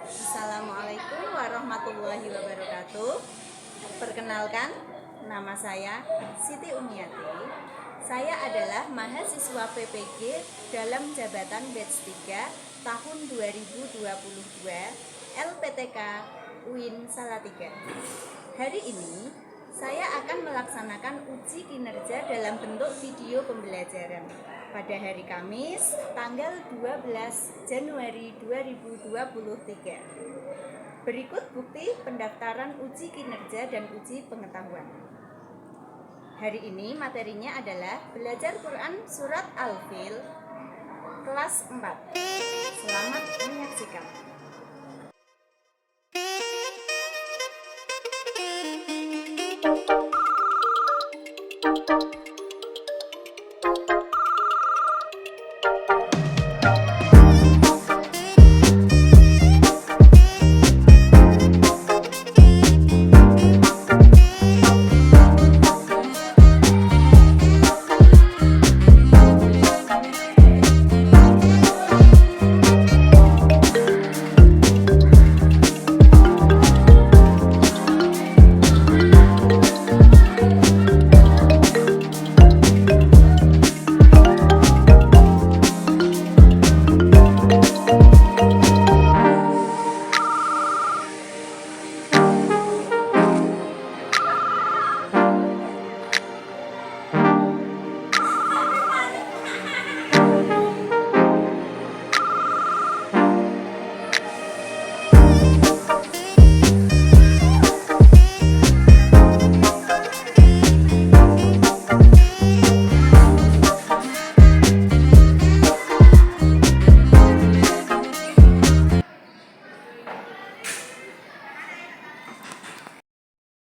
Assalamualaikum warahmatullahi wabarakatuh. Perkenalkan, nama saya Siti Umiati. Saya adalah mahasiswa PPG dalam jabatan batch 3 tahun 2022 LPTK UIN Salatiga. Hari ini saya akan melaksanakan uji kinerja dalam bentuk video pembelajaran pada hari Kamis tanggal 12 Januari 2023. Berikut bukti pendaftaran uji kinerja dan uji pengetahuan. Hari ini materinya adalah belajar Quran Surat Al-Fil kelas 4. Selamat menyaksikan.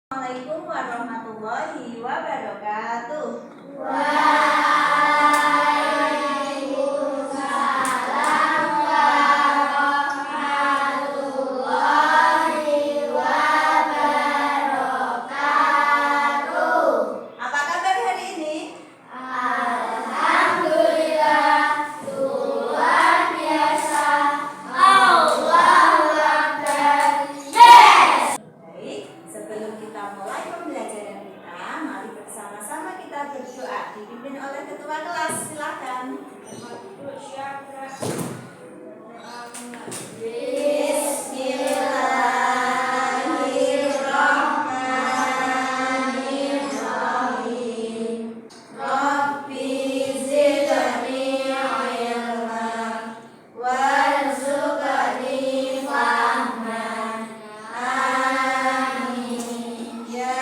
Assalamualaikum warahmatullahi wabarakatuh. Waalaikumsalam warahmatullahi wabarakatuh. Apa kabar hari ini? Alhamdulillah, luar biasa. Allahu Akbar. Yes. Baik, sebelum kita mulai pembelajaran kita, mari bersama-sama kita berdoa dipimpin oleh ketua kelas. Silakan. Bismillahirrahmanirrahim. Rabbi zidni ilma warzuqni fahman. Amin ya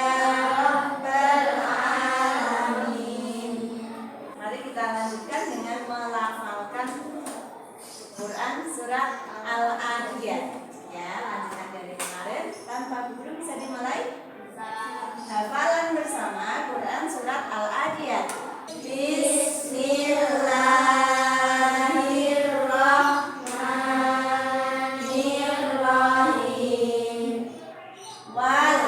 rabbal alamin. Mari kita lanjutkan dengan melafalkan Quran surat Al-Adiyat. Ya, lanjutan dari kemarin. Tanpa guru bisa dimulai. Hafalan bersama Quran surat Al-Adiyat. Bismillahirrahmanirrahim. Wal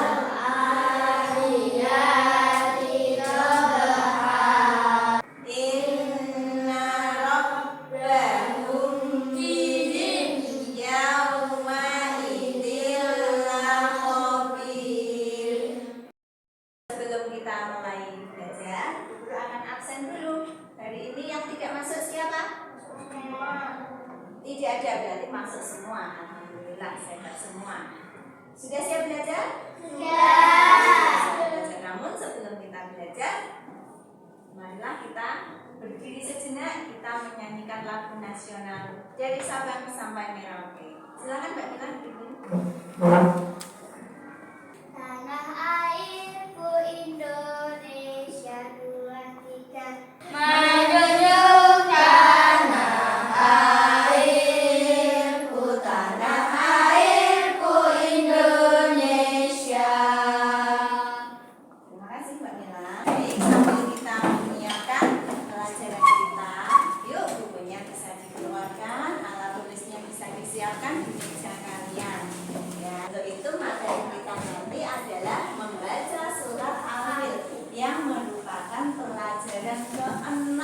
Adiyati dhabha. inna rabbahum yawma idzil lakhabir. Sebelum kita mulai belajar, guru akan absen dulu. Hari ini yang tidak masuk siapa? Tidak ada, berarti masuk semua. Alhamdulillah, sehat semua. Sudah siap belajar? Sudah belajar. Namun sebelum kita belajar, marilah kita berdiri sejenak. Kita menyanyikan lagu nasional dari Sabang sampai Merauke. Silakan Mbak Mila dipimpin. Tanah airku Indonesia 2, 3. Menjunjung tanah airku Indonesia. Terima kasih Mbak Mila. Baik, sambil kita menyiapkan pelajaran kita, yuk bukunya bisa dikeluarkan, alat tulisnya bisa disiapkan di meja kalian. Ya, untuk itu materi kita nanti adalah membaca surat Al-Fil yang merupakan pelajaran ke-6.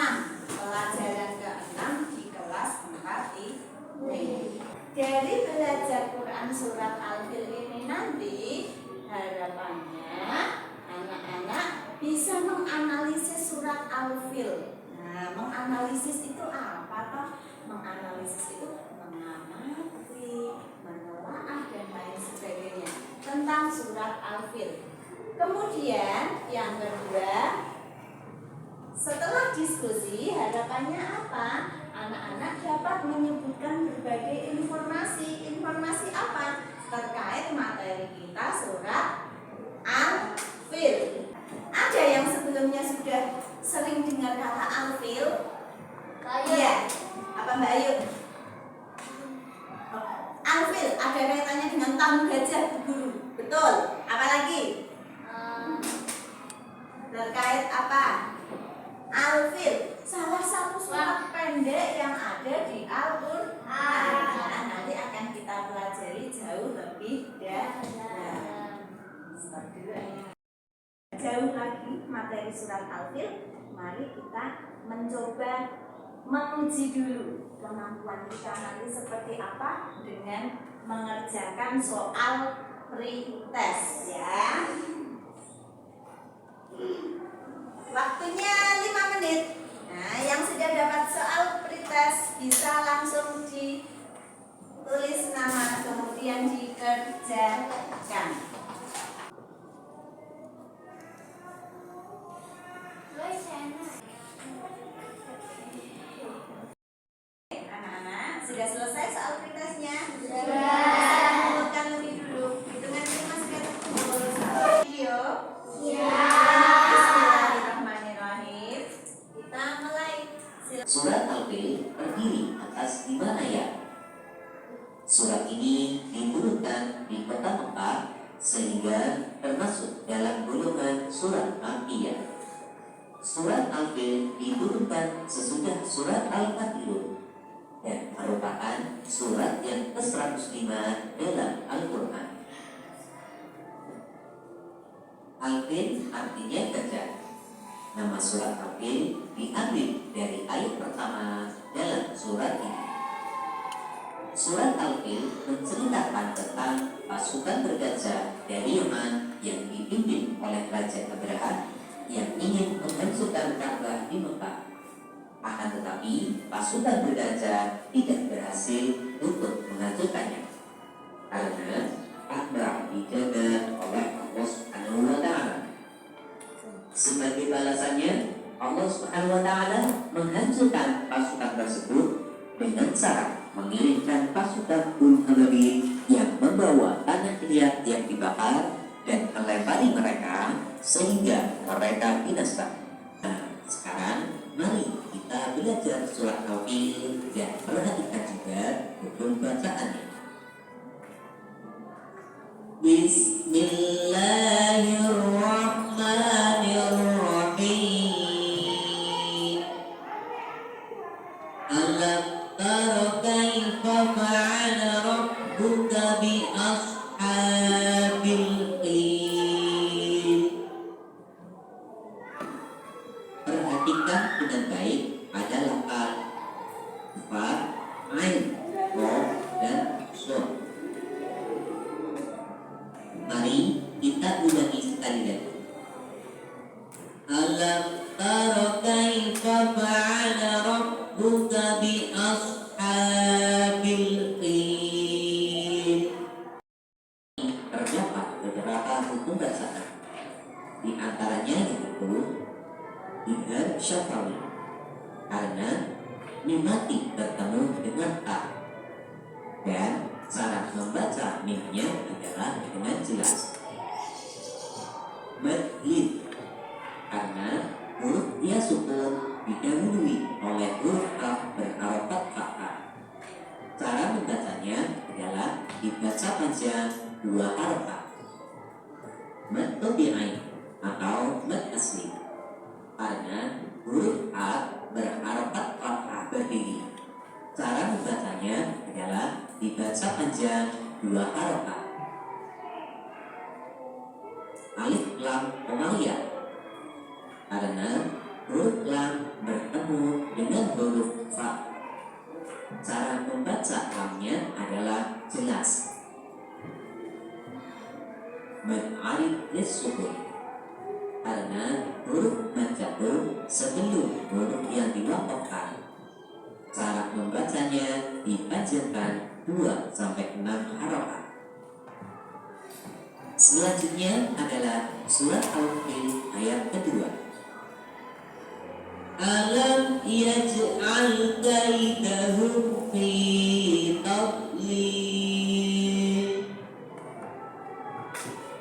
Pelajaran ke-6 di kelas 4 ini. Dari belajar Quran mengerjakan surat Al-Fil ini nanti, harapannya anak-anak bisa menganalisis surat Al-Fil. Nah, menganalisis itu apa toh? Menganalisis itu mengamati, menelaah dan lain sebagainya tentang surat Al-Fil. Kemudian yang kedua, setelah diskusi, harapannya apa? Anak-anak dapat menyebutkan berbagai informasi. Informasi apa? Terkait materi kita surat Al-Fil. Ada yang sebelumnya sudah sering dengar kata Al-Fil? Iya. Apa Mbak Ayu? Al-Fil ada kaitannya dengan tamu gajah Bu Guru. Betul. Apa lagi? Terkait apa? Al-Fil, salah satu surat pendek yang ada di Al-Quran. Nah, nanti akan kita pelajari jauh lebih dalam. Jauh lagi materi surat Al-Fil. Mari kita mencoba menguji dulu kemampuan kita nanti seperti apa dengan mengerjakan soal pretest ya. Waktunya 5 menit. Nah, yang sudah dapat soal pretest bisa langsung ditulis nama kemudian dikerjakan. Anak-anak, sudah selesai soal pretestnya? Sudah. Kumpulkan lebih dulu. Hitungan ini masih ketemu video. Bismillahirrahmanirrahim. Kita mulai. Surat Al-Fil terdiri atas 5 ayat. Surat ini diturunkan di kota Mekah sehingga termasuk dalam golongan surat Makkiyah. Surat Al-Fil diturunkan sesudah surat Al-Kafirun dan merupakan surat yang ke-105 dalam Al-Quran. Al-Fil artinya gajah. Nama surat Al-Fil diambil dari ayat pertama dalam surat ini. Surat Al-Fil menceritakan tentang pasukan bergajah dari Yaman yang dipimpin oleh Raja Abraha yang ingin menghancurkan Ka'bah di Mekah. Akan tetapi pasukan bergajah tidak berhasil untuk menghancurkannya karena Ka'bah dijaga oleh Allah Subhanahu wa Ta'ala. Sebagai balasannya, Allah Subhanahu wa Ta'ala menghancurkan pasukan tersebut dengan cara mengirimkan pasukan Ababil yang membawa tanah liat yang dibakar dan melempari mereka sehingga mereka binasa. Nah, sekarang mari kita belajar surat Al-Fil dan perhatikan juga hukum bacaannya. Bismillahirrahmanirrahim. Alam tara kaifa fa'ala rabbuka bi ashabil fil. Perhatikan dengan baik ada lafal fa, ain, ro, dan so. Mari kita ulangi sekali lagi. Alam tara kaifa fa'ala rabbuka bi ashabil fil. Terdapat beberapa hukum bacaan. Di antaranya yaitu idgham syafawi karena mimati bertemu dengan ta, dan cara membaca mimnya adalah dengan jelas. Madlid karena huruf dia sukun didahului oleh huruf kaf berharokat fathah. Cara membacanya adalah dibaca panjang 2 harokat. Mad tabi'i atau mad asli karena huruf a berharokat fathah berdiri. Cara membacanya adalah dibaca panjang 2 harokat. Alif lam komaliyah karena huruf lam bertemu dengan huruf fa. Cara membaca lamnya adalah jelas Men'arif sukun. Karena huruf mad jatuh sebelum huruf yang diwakafkan. Cara membacanya dipanjangkan 2-6 harokat. Selanjutnya adalah surat Al-Fil ayat kedua. Alam yaj'al kaidahum fi tadlil.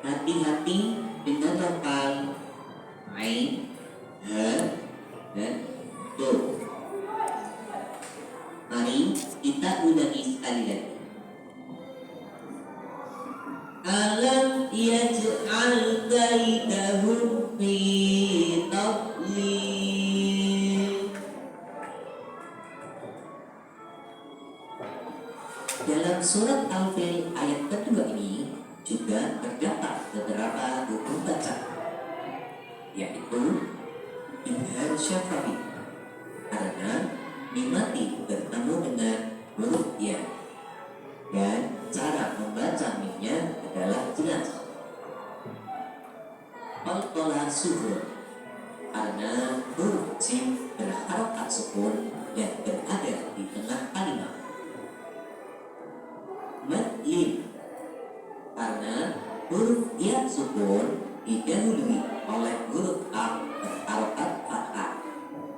Hati-hati dengan lafal ain, ha, dan do. Mari kita ulangi sekali lagi. Alam yaj'al kaidahum fi tadlil. Dalam surat Al-Fil ayat kedua ini juga terdapat beberapa hukum baca, yaitu idgham syafawi karena mimati bertemu dengan huruf ya, dan cara membaca mimnya adalah jelas. Qalqalah sukun karena huruf jim berharokat sukun dan berada di tengah kalimat. Mad lim karena huruf ya sukun didahului oleh huruf a berharokat fathah.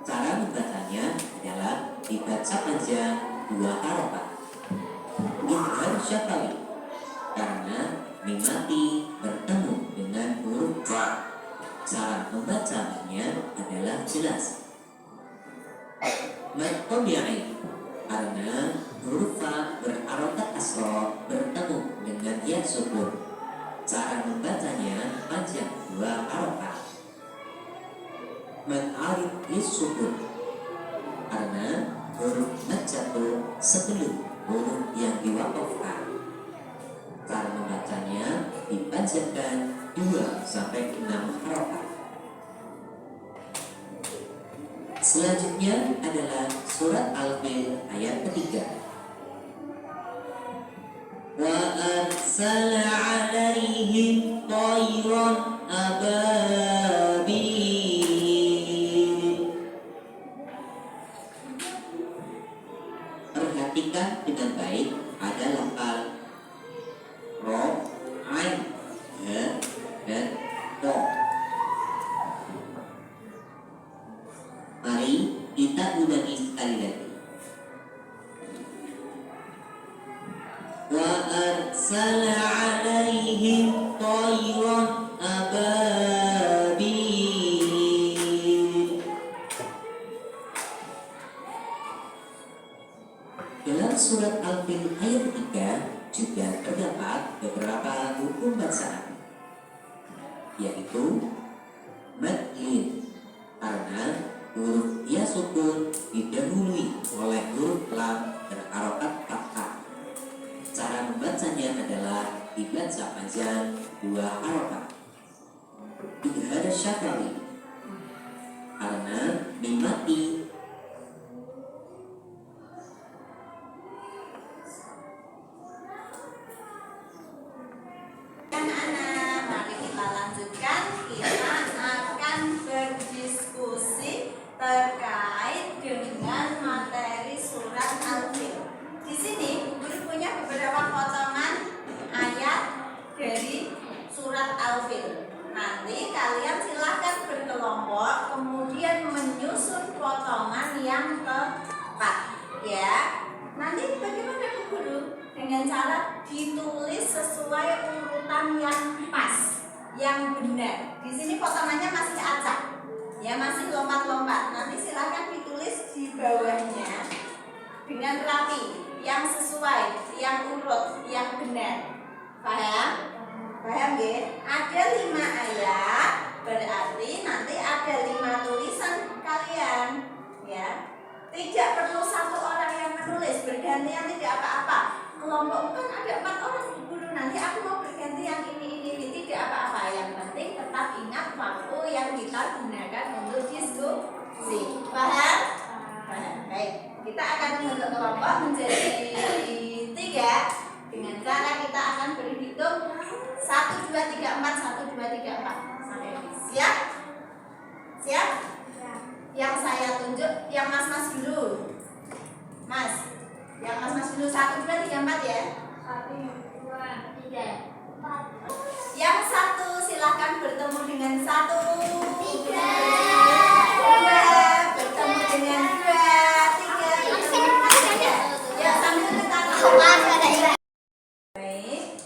Cara membacanya adalah dibaca panjang 2 harokat. Idgham syafawi karena mimati bertemu dengan huruf fa. Cara membacanya adalah jelas. Mad tabi'i karena huruf fa berharokat asra bertemu dengan ya sukun. Cara membacanya panjang 2 harokat. Men'arif sukun karena huruf mad jatuh sebelum huruf yang diwakafkan. Cara membacanya dipanjangkan 2-6 harokat. Selanjutnya adalah surat Al-Fil ayat ketiga. Wa arsala 'alaihim thayran ababil. Perhatikan dengan baik, ada lafal ro, ain, ha, dan do. Mari kita ulangi sekali lagi. Wa arsala 'alaihim thayran ababil. Dalam surat Al-Fil ayat 3 juga terdapat beberapa hukum bacaan, yaitu mad lin karena huruf ya sukun didahului oleh huruf lam berharokat fathah. Cara membacanya adalah dibaca panjang 2 harokat. Idgham syafawi karena mimati Anak-anak, mari kita lanjutkan. Kita akan berdiskusi terkait dengan materi surat Al-Fil. Di sini guru punya beberapa potongan ayat dari surat Al-Fil. Nanti kalian silakan berkelompok kemudian menyusun potongan yang tepat, ya. Nanti bagaimana Bu Guru? Dengan cara ditulis sesuai urutan yang pas, yang benar. Di sini potongannya masih acak, ya, masih lompat-lompat. Nanti silakan ditulis di bawahnya dengan rapi, yang sesuai, yang urut, yang benar. Paham? Paham ya? Ada 5 ayat, berarti nanti ada 5 tulisan kalian, ya. Tidak perlu 1 orang yang menulis, bergantian, tidak apa-apa. Kelompok kan ada 4 orang guru, nanti aku mau berganti yang ini, tidak apa-apa. Yang penting tetap ingat waktu yang kita gunakan untuk diskusi. Paham? Paham. Baik, kita akan membentuk kelompok menjadi 3 dengan cara kita akan berhitung 1, 2, 2, 3, 4. 1, 2, 3, 4. Sampai habis. Siap? Siap? Yang saya tunjuk, yang mas-mas dulu. Mas, yang mas-mas dulu. 1, 2, 3, 4 ya. 1, 2, 3, 4. Yang satu silahkan bertemu dengan 1, 3. 2, bertemu dengan 2, 3, bertemu dengan 3. Ya, sambil ketawa. Baik,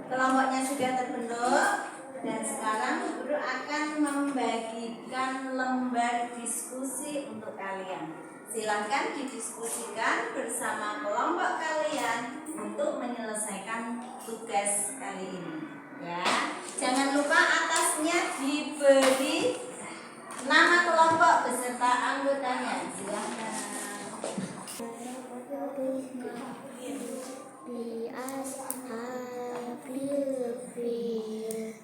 kelompoknya sudah terbentuk dan sekarang guru akan membagikan lembar diskusi untuk kalian. Silahkan didiskusikan bersama kelompok kalian untuk menyelesaikan tugas kali ini. Ya, jangan lupa atasnya diberi nama kelompok beserta anggotanya. Silahkan. Bi ashabil fil.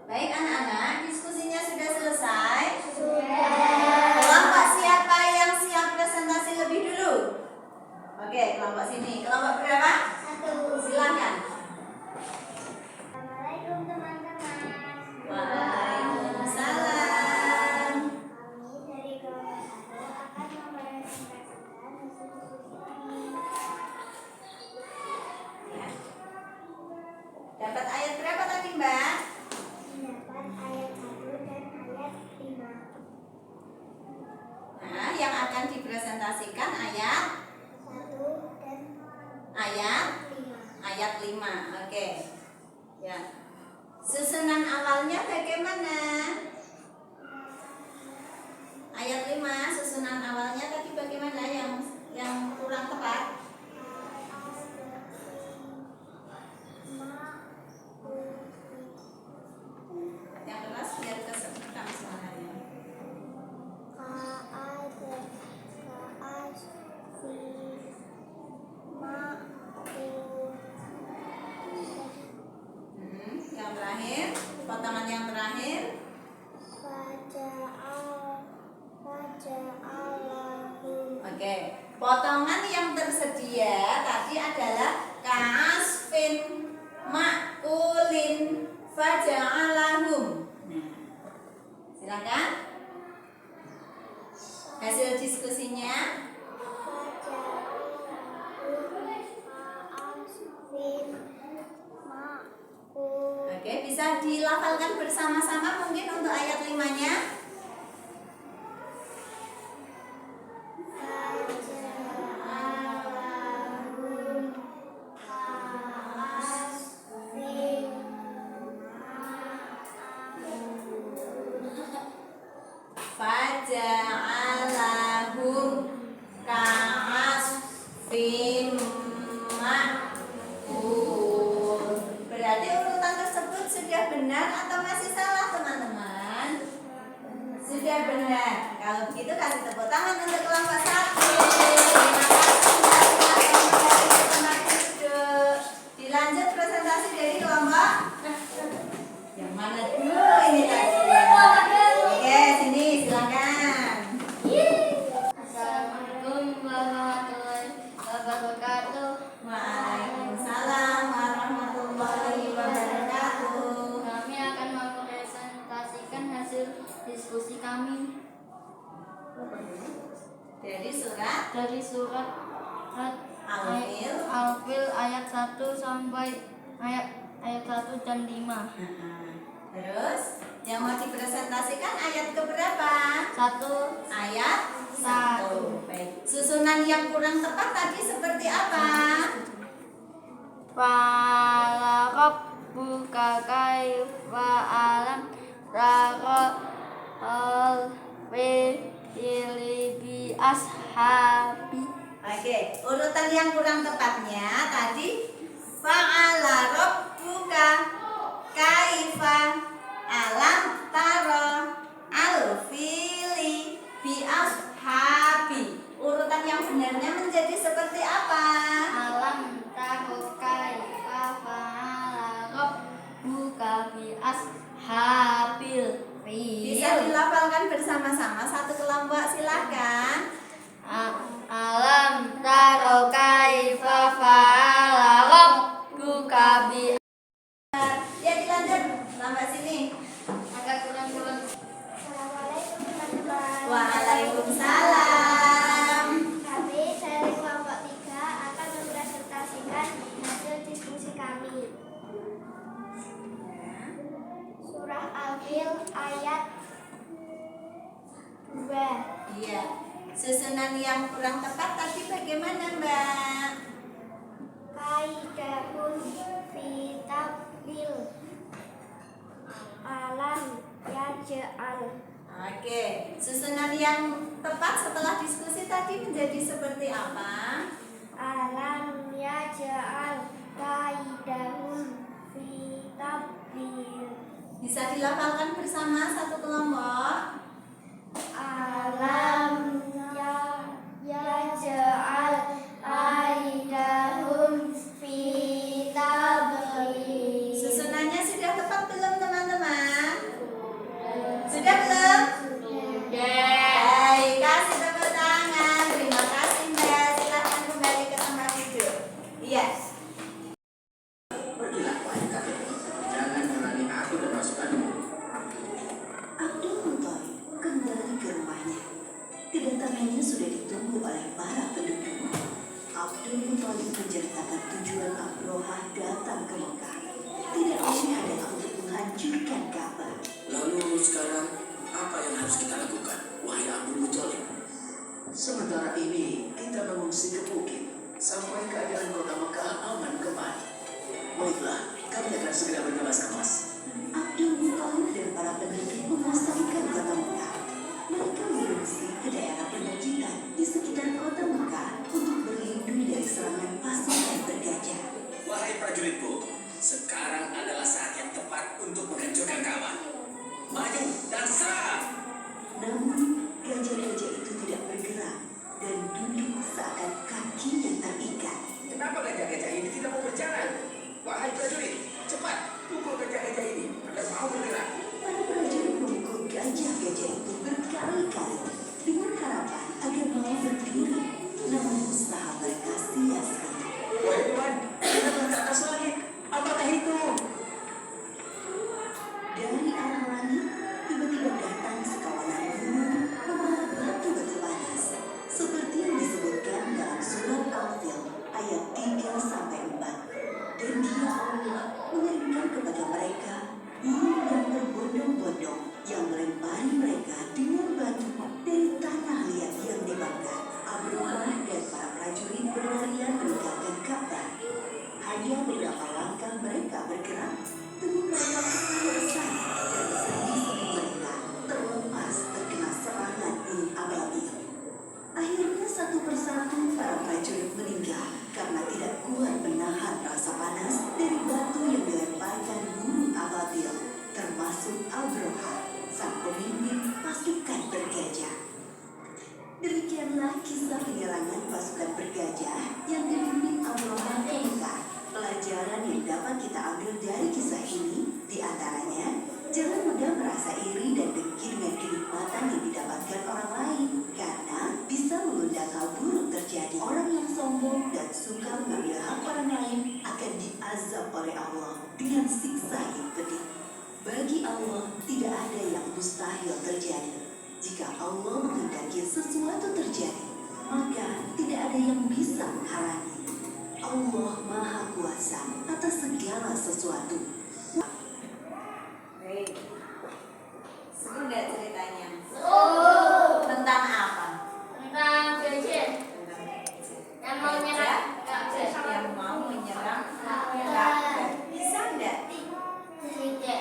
Baik anak-anak, diskusinya sudah selesai? Kelompok siapa yang siap presentasi lebih dulu? Oke, kelompok sini. Kelompok berapa? 1. Silakan. Assalamualaikum teman-teman. Waalaikumsalam. Kami dari kelompok 1 akan mempresentasikan hasil diskusi kami. Ya. Dapat ayat berapa tadi, Mbak? Dapat ayat 1 dan ayat 5. Nah, yang akan dipresentasikan ayat 1 dan ayat 5. ayat 5. Oke. Ya. Susunan awalnya bagaimana? Ayat 5, susunan awalnya tadi bagaimana yang kurang tepat? Yang keras biar kesekam suaranya. Yang terakhir, potongan yang terakhir. Oke, potongan yang tersedia tadi adalah kasfin makulin faja'alahum. Nah, silakan. Hasil diskusinya. Oke, bisa dilafalkan bersama-sama mungkin untuk ayat 5-nya. Faja'alahum ka'asfin ma'kul. Berarti urutan tersebut sudah benar atau masih salah, teman-teman? Sudah benar. Kalau begitu kasih tepuk tangan untuk kelompok 1. Terima kasih teman-teman duduk. Dilanjut presentasi dari kelompok yang mana dulu ini tadi? Oke, sini silakan. Assalamualaikum warahmatullahi wabarakatuh. Waalaikumsalam warahmatullahi wabarakatuh. Kami akan mempresentasikan hasil diskusi kami Dari surat dari surat Al-Fil. Al-Fil ayat 1 sampai ayat 1 dan 5. Terus yang mau dipresentasikan ayat keberapa? 1. Ayat 1. Satu. Baik. Susunan yang kurang tepat tadi seperti apa? Fala rabbuka kaifa alam raqa al-fili bi ashabi. Oke, urutan yang kurang tepatnya tadi fa'ala rabbuka kaifa alam tara al-fili bi ashabi. Urutan yang benarnya menjadi seperti apa? Alam tahu kaifa bersama-sama satu kelompok, silakan. Alam taro kaifa fa'ala rabbuka bi. Ya dilanjut, lambat sini. Agak kurang. Assalamualaikum teman-teman. Waalaikumsalam. Kami dari kelompok 3 akan mempresentasikan hasil diskusi kami. Surah Al-Fil ayat 2. Iya. Susunan yang kurang tepat tadi bagaimana, Mbak? Kaidahun fitabil alam yaj'al. Oke, susunan yang tepat setelah diskusi tadi menjadi seperti apa? Alam yaj'al kaidahun fitabil. Bisa dilafalkan bersama satu kelompok. Alam yaj'al kaidahun fitabil. Susunannya sudah tepat belum, teman-teman? Sudah belum? Baik, kasih tepuk tangan. Terima kasih, Mbak. Silakan kembali ke tempat duduk. Iya. Pergilah wahai kalian, jangan halangi aku dan pasukanku. Abdul Muthalib kembali ke rumahnya. Kedatangannya sudah ditunggu oleh para penduduk. Abdul Muthalib menceritakan tujuan Abrohah datang ke Mekah. Tidak lain adalah untuk menghancurkan Ka'bah. Lalu sekarang, apa yang harus kita lakukan, wahai Abdul Muthalib? Sementara ini, kita mengungsi ke bukit, sampai keadaan kota Mekah aman kembali. Baiklah, kami akan segera bergemas-gemas. Abdul Muthalib dan para penduduk memasangkan kota Mekah. Mereka mengungsi ke daerah perbukitan di sekitar kota Mekah untuk berlindung dari serangan pasukan bergajah. Wahai prajuritku, sekarang adalah saat yang tepat untuk menghancurkan Ka'bah. Maju dan serang! Namun, gajah-gajah itu tidak bergerak dan duduk seakan kakinya terikat. Kenapa gajah-gajah ini tidak mau berjalan? Wahai prajurit, cepat pukul gajah-gajah ini agar mau bergerak. Para prajurit memukul gajah-gajah itu berkali-kali dengan harapan agar mau berdiri. Namun usaha mereka sia-sia. Wahai Tuhan, lihatlah ke atas langit. Apakah itu? Dari arah langit, tiba-tiba datang sekawanan burung membawa batu-batu panas. Seperti yang disebutkan dalam surat Al-Fil ayat 3-4. Dan dia Allah mengirimkan kepada mereka burung yang berbondong-bondong yang melempari mereka dengan batu dari tanah liat yang dibakar. Abrohah dan para prajurit berlarian meninggalkan Ka'bah. Hanya beberapa langkah mereka bergerak, tubuh mereka kesan dan sendi-sendi mereka terlepas terkena serangan burung ababil. Akhirnya satu persatu para prajurit meninggal karena tidak kuat menahan rasa panas dari batu yang dilemparkan burung ababil, termasuk Abrohah, sang pemimpin pasukan bergajah. Demikianlah kisah penyerangan pasukan bergajah yang dipimpin Abrohah ke Mekah. Pelajaran yang dapat kita ambil dari kisah ini diantaranya, jangan mudah merasa iri dan dengki dengan kenikmatan yang didapatkan orang lain, karena bisa mengundang hal buruk terjadi. Orang yang sombong dan suka mengambil hak orang lain akan diazab oleh Allah dengan siksa yang pedih. Bagi Allah tidak ada yang mustahil terjadi. Jika Allah menghendaki sesuatu terjadi, maka tidak ada yang bisa menghalangi. Allah Maha Kuasa atas segala sesuatu. Baik. Seru nggak ceritanya? Oh, Tentang apa? tentang gadget Tentang gajah. yang mau nyerang Gajah yang mau menyerang Ka'bah. Ka'bah. Bisa nggak? Tidak.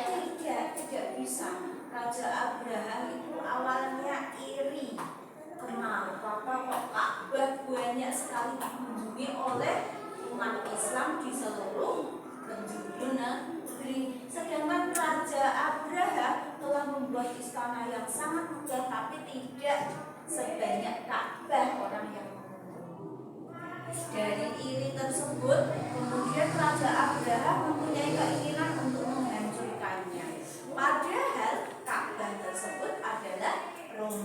Tidak bisa. Raja Abraham itu awalnya iri. Kenapa kok Ka'bah banyak sekali dikunjungi oleh umat Islam di seluruh penjuru negeri. Sedangkan Raja Abraham telah membuat istana yang sangat megah tapi tidak sebanyak Ka'bah orang yang mengunjungi. Dari iri tersebut, kemudian Raja Abraham mempunyai keinginan untuk menghancurkannya. Padahal Ka'bah tersebut adalah rumah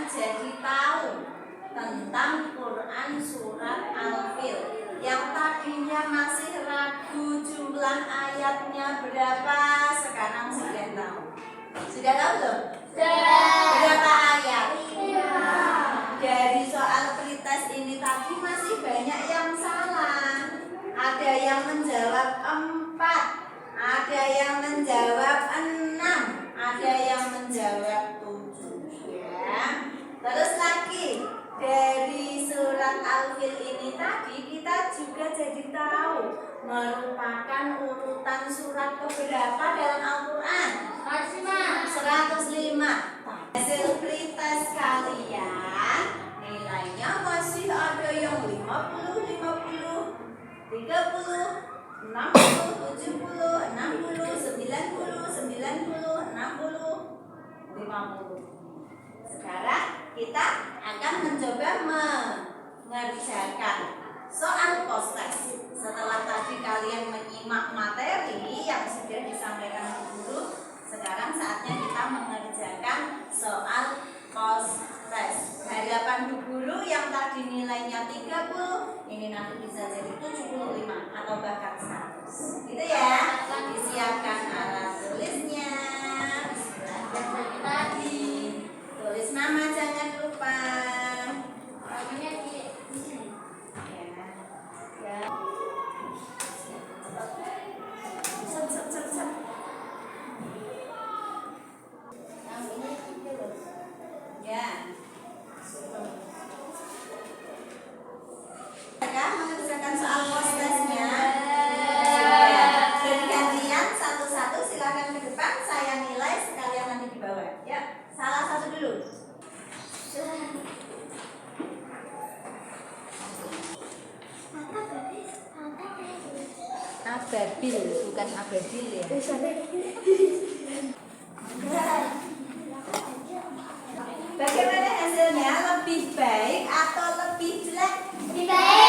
jadi tahu tentang Quran surat Al-Fil. Yang tadinya masih ragu jumlah ayatnya berapa, sekarang sudah tahu. Sudah tahu belum? Berapa ayat? Dari soal pretest ini tadi masih banyak yang salah. Ada yang menjawab 4, ada yang menjawab 6, ada yang menjawab 7 ya. Terus lagi dari surat Al-Fil ini tadi kita juga jadi tahu merupakan urutan surat keberapa dalam Al-Quran? 105. Hasil pretest kalian nilainya masih ada yang 50, 30, 60, 70, 60, 90, 60. Sekarang kita akan mencoba mengerjakan soal post-test. Setelah tadi kalian menyimak materi yang sudah disampaikan guru, sekarang saatnya kita mengerjakan soal post-test. Harapan Bu Guru yang tadi nilainya 30, ini nanti bisa jadi 75 atau bahkan 100. Gitu ya. Disiapkan alat tulisnya. Bismillah tadi. Tulis nama jangan lupa. Mengerjakan soal post-testnya. Jadi gantian satu-satu, silakan ke depan, saya nilai sekalian nanti di bawah. Ya, salah satu dulu. Ababil, bukan ababil ya. Bagaimana hasilnya? Lebih baik atau lebih jelek? Lebih baik.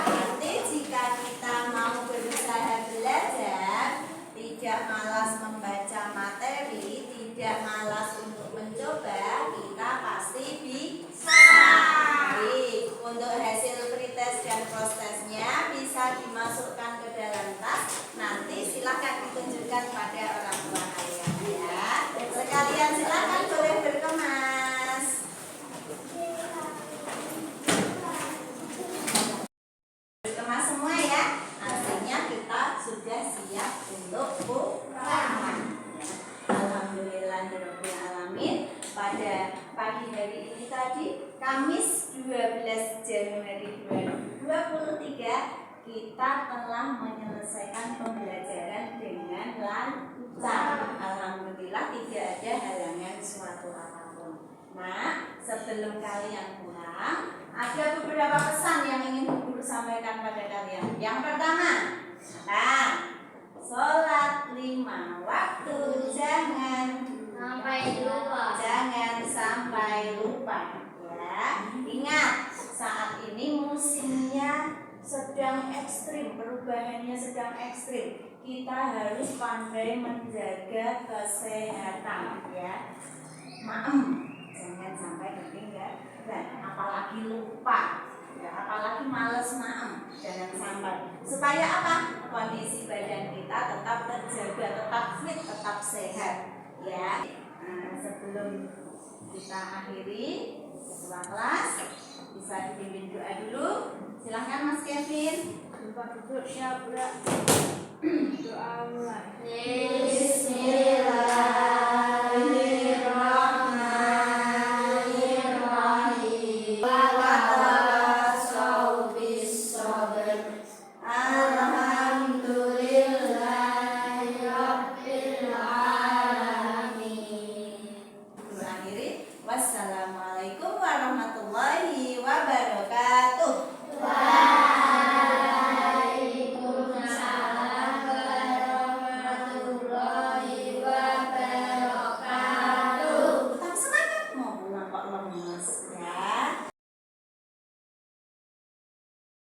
Berarti jika kita mau berusaha belajar, tidak malas membaca materi, tidak malas untuk mencoba, kita pasti bisa. Baik, untuk hasil pretest dan post-testnya bisa dimasukkan ke dalam tas. Nanti silakan ditunjukkan pada orang tua kalian ya. Sekalian silakan boleh berkemas. Berkemas semua ya. Artinya kita sudah siap untuk pulang. Alhamdulillahirabbil alamin. Pada pagi hari ini tadi, Kamis 12 Januari 2023, kita telah menyelesaikan pembelajaran dengan lancar. Alhamdulillah tidak ada halangan suatu apapun. Nah, sebelum kalian pulang, ada beberapa pesan yang ingin Bu Guru sampaikan pada kalian. Yang pertama, sholat 5 waktu jangan sampai lupa ya. Ingat, saat ini musimnya sedang ekstrim, perubahannya sedang ekstrim. Kita harus pandai menjaga kesehatan ya. Jangan sampai ketinggalan, apalagi lupa ya, apalagi males jangan sampai. Supaya apa? Kondisi badan kita tetap terjaga, tetap fit, tetap sehat ya. Nah, sebelum kita akhiri ketua kelas, bisa dipimpin doa dulu. Silahkan Mas Kevin. Lupa duduk ya, Bro. Doa mulai. Bismillahirrahmanirrahim. Watawassaw bis-sabr. Alhamdulillahi rabbil alamin. Akhiri. Wassalamualaikum